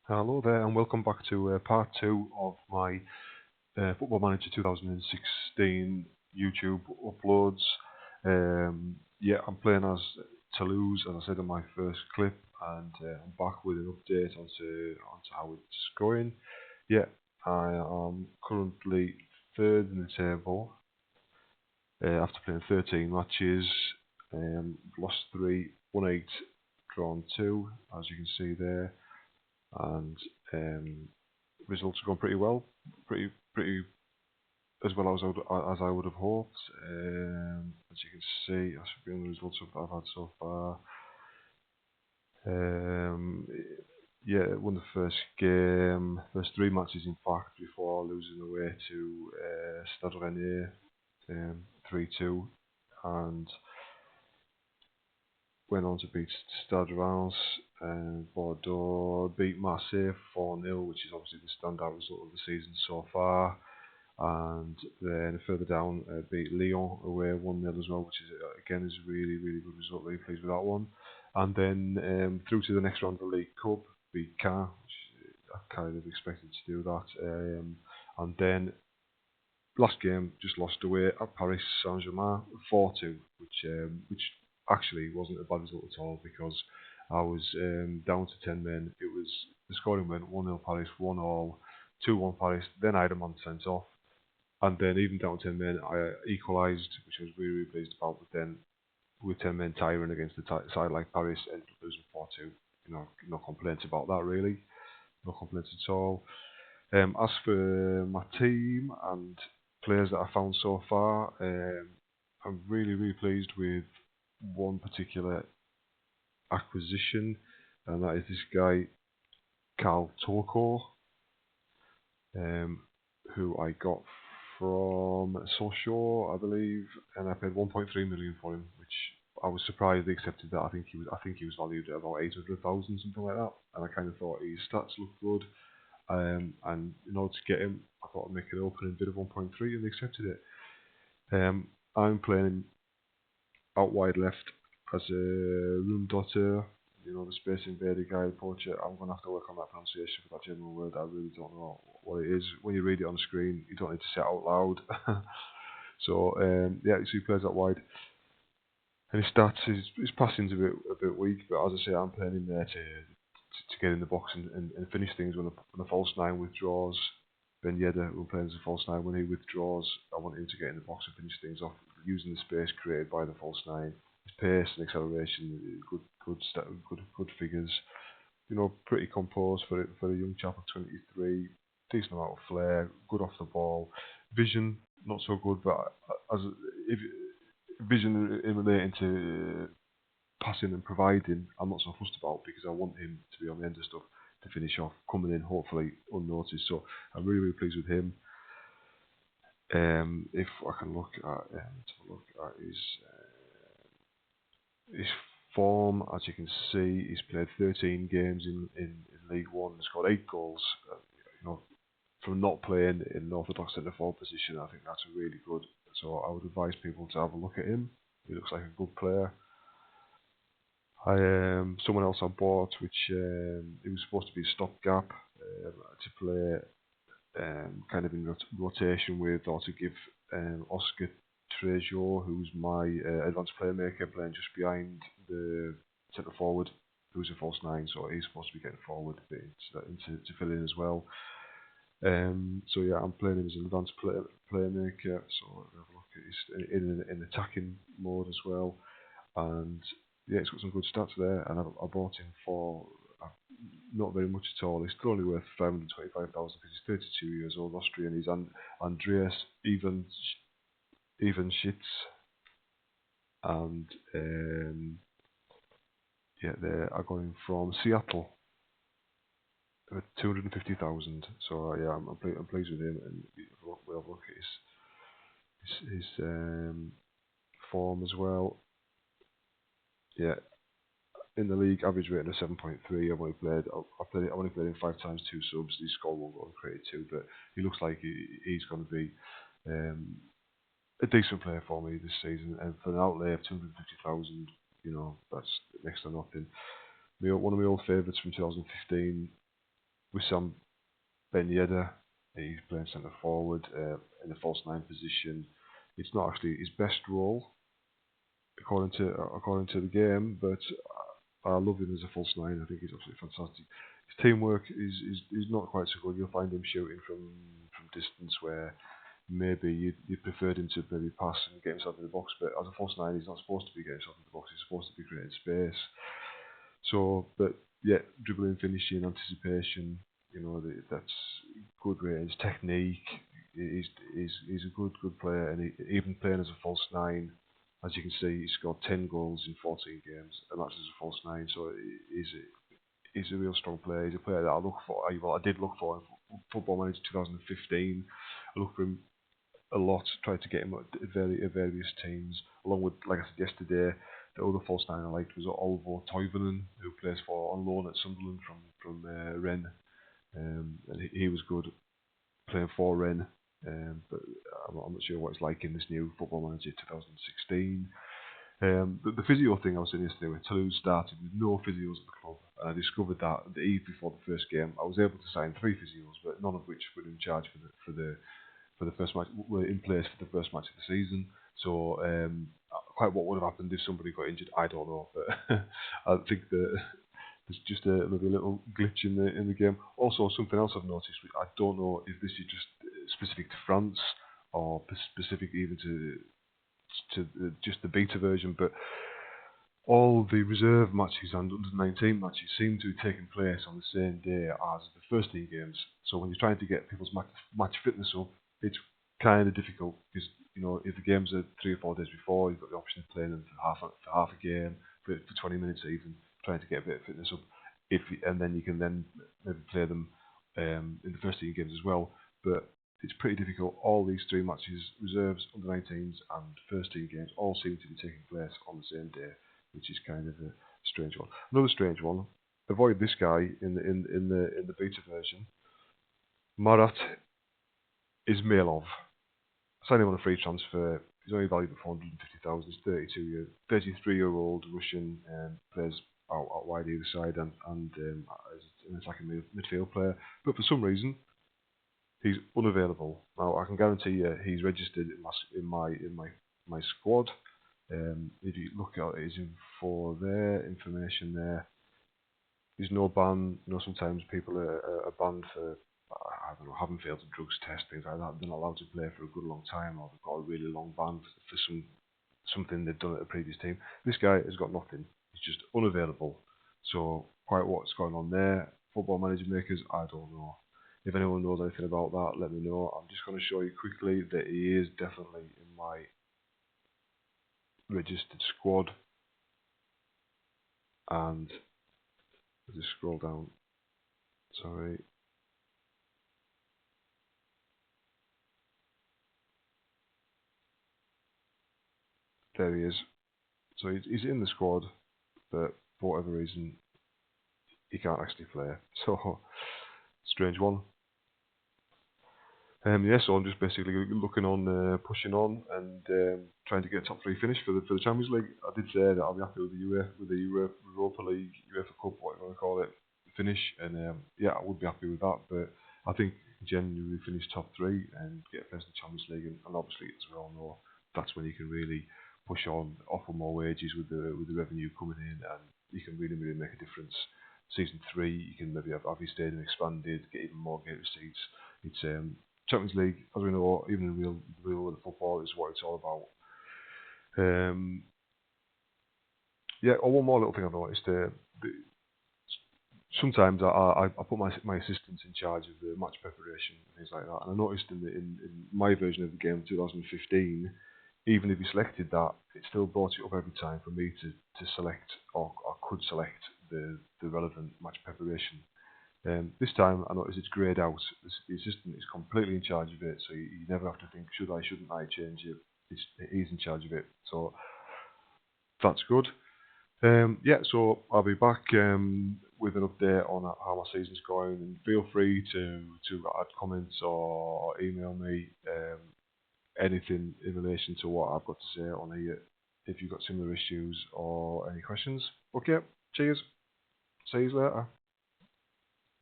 Hello there, and welcome back to part two of my Football Manager 2016 YouTube uploads. I'm playing as Toulouse, as I said in my first clip, and I'm back with an update onto how it's going. Yeah, I am currently third in the table after playing 13 matches. Lost 3, won 8, drawn 2, as you can see there, and results have gone pretty well, pretty as well as I would have hoped. As you can see, that should be on the results I've had so far. Um, yeah, won the first 3 matches in fact, before losing away to Stade Rennais 3-2, and went on to beat Stade Reims and Bordeaux, beat Marseille 4-0, which is obviously the standout result of the season so far. And then further down, beat Lyon away 1-0 as well, which is again is a really good result. Really pleased with that one. And then through to the next round of the League Cup, beat Caen, which I kind of expected to do that. And then last game just lost away at Paris Saint-Germain 4-2, which actually wasn't a bad result at all, because I was down to 10 men. It was the scoring went 1-0 Paris, 1-all, 2-1 Paris. Then I had a man sent off. And then even down to 10 men, I equalised, which I was really pleased about. But then with 10 men tiring against the side like Paris, ended up losing 4-2. No complaints about that really. No complaints at all. As for my team and players that I found so far, I'm really pleased with one particular acquisition, and that is this guy, Carl Toko, who I got from Sochaux, I believe, and I paid 1.3 million for him, which I was surprised they accepted that. I think he was valued at about 800,000, something like that, and I kind of thought his stats looked good. And in order to get him, I thought I'd make an opening bid of 1.3, and they accepted it. I'm playing out wide left as a room dotter, the Space Invader guy, the poacher. I'm going to have to work on that pronunciation for that general word. I really don't know what it is. When you read it on the screen, you don't need to say it out loud. So he plays out wide. And his passing's a bit weak, but as I say, I'm playing him there to get in the box and finish things when the false nine withdraws. Ben Yedder, who plays as a false nine, when he withdraws, I want him to get in the box and finish things off using the space created by the false nine. His pace and acceleration, good figures. Pretty composed for a young chap of 23. Decent amount of flair, good off the ball. Vision, not so good, but if vision in relating to passing and providing, I'm not so fussed about, because I want him to be on the end of stuff to finish off, coming in hopefully unnoticed. So I'm really pleased with him. If I can look at his form, as you can see, he's played 13 games in League One and scored 8 goals. From not playing in an orthodox centre forward position, I think that's really good. So I would advise people to have a look at him. He looks like a good player. Someone else I bought, which it was supposed to be a stopgap to play kind of in rotation with, or to give Oscar Trejo, who's my advanced playmaker, playing just behind the centre forward, who's a false nine, so he's supposed to be getting forward to fill in as well. I'm playing him as an advanced playmaker, so have a look at his in attacking mode as well, and yeah, he's got some good stats there, and I bought him for not very much at all. He's still only worth 525,000 because he's 32 years old, Austrian. He's Andreas Evenschitz, and they are going from Seattle with 250,000. So I'm pleased with him, and we'll have a look at his form as well. Yeah, in the league, average rating of 7.3. I've only played him 5 times, 2 subs. He scored 1 goal and created 2, but he looks like he's going to be a decent player for me this season. And for an outlay of 250,000, that's next to nothing. One of my old favourites from 2015, Wissam Ben Yedder, he's playing centre forward in the false nine position. It's not actually his best role according to the game, but I love him as a false nine. I think he's absolutely fantastic. His teamwork is not quite so good. You'll find him shooting from distance where maybe you preferred him to maybe pass and get himself in the box, but as a false nine, he's not supposed to be getting himself in the box. He's supposed to be creating space. So, but yeah, dribbling, finishing, anticipation, that's good range, technique. He's a good player, and even playing as a false nine, as you can see, he scored 10 goals in 14 games, and that's as a false nine. So he's a real strong player. He's a player that I look for. Well, I did look for in Football Manager 2015. I looked for him a lot, tried to get him at various teams, along with, like I said yesterday, the other false nine I liked was Olvo Toivonen, who plays on loan at Sunderland from Rennes, and he was good playing for Rennes, but I'm not sure what it's like in this new Football Manager 2016. The physio thing I was saying yesterday, when Toulouse started with no physios at the club, and I discovered that the eve before the first game, I was able to sign 3 physios, but none of which were in charge for the first match, were in place for the first match of the season. So quite what would have happened if somebody got injured, I don't know, but I think that there's just maybe a little glitch in the game. Also, something else I've noticed, which I don't know if this is just specific to France or specific even to just the beta version, but all the reserve matches and under-19 matches seem to be taking place on the same day as the first team games. So when you're trying to get people's match fitness up, it's kind of difficult because if the games are 3 or 4 days before, you've got the option of playing them for half a game, for 20 minutes even, trying to get a bit of fitness up. And then you can then maybe play them in the first team games as well. But it's pretty difficult. All these 3 matches, reserves, under-19s, and first team games, all seem to be taking place on the same day, which is kind of a strange one. Another strange one. Avoid this guy in the beta version. Marat Ismailov. Signed him on a free transfer. He's only valued at 450,000. He's 33-year-old Russian, plays out wide either side and as an attacking midfield player. But for some reason, he's unavailable. Now I can guarantee you he's registered in my squad. If you look at his information there, there's no ban. Sometimes people are banned for, I don't know, having failed a drugs test, things like that. They're not allowed to play for a good long time, or they've got a really long ban for something they've done at a previous team. This guy has got nothing. He's just unavailable. So quite what's going on there, Football Manager makers, I don't know. If anyone knows anything about that, let me know. I'm just going to show you quickly that he is definitely in my registered squad, and I'll just scroll down. Sorry. There he is. So he's in the squad, but for whatever reason, he can't actually play. So, strange one. So I'm just basically looking on, pushing on, and trying to get a top 3 finish for the Champions League. I did say that I'll be happy with the Europa League, UEFA Cup, whatever you want to call it, finish, and I would be happy with that. But I think genuinely finish top 3 and get first in the Champions League, and obviously, as we all know, that's when you can really push on, offer more wages with the revenue coming in, and you can really make a difference. Season 3, you can maybe have your stadium expanded, get even more gate receipts. It's Champions League, as we know, even in real world of football, is what it's all about. One more little thing I've noticed. Sometimes I put my assistants in charge of the match preparation and things like that. And I noticed in my version of the game, 2015, even if you selected that, it still brought it up every time for me to select or could select the relevant match preparation. This time I noticed it's greyed out. The assistant is completely in charge of it, so you never have to think, shouldn't I change it? He's in charge of it, so that's good. So I'll be back with an update on how my season's going, and feel free to add comments or email me anything in relation to what I've got to say on here if you've got similar issues or any questions. Okay, cheers. See you later.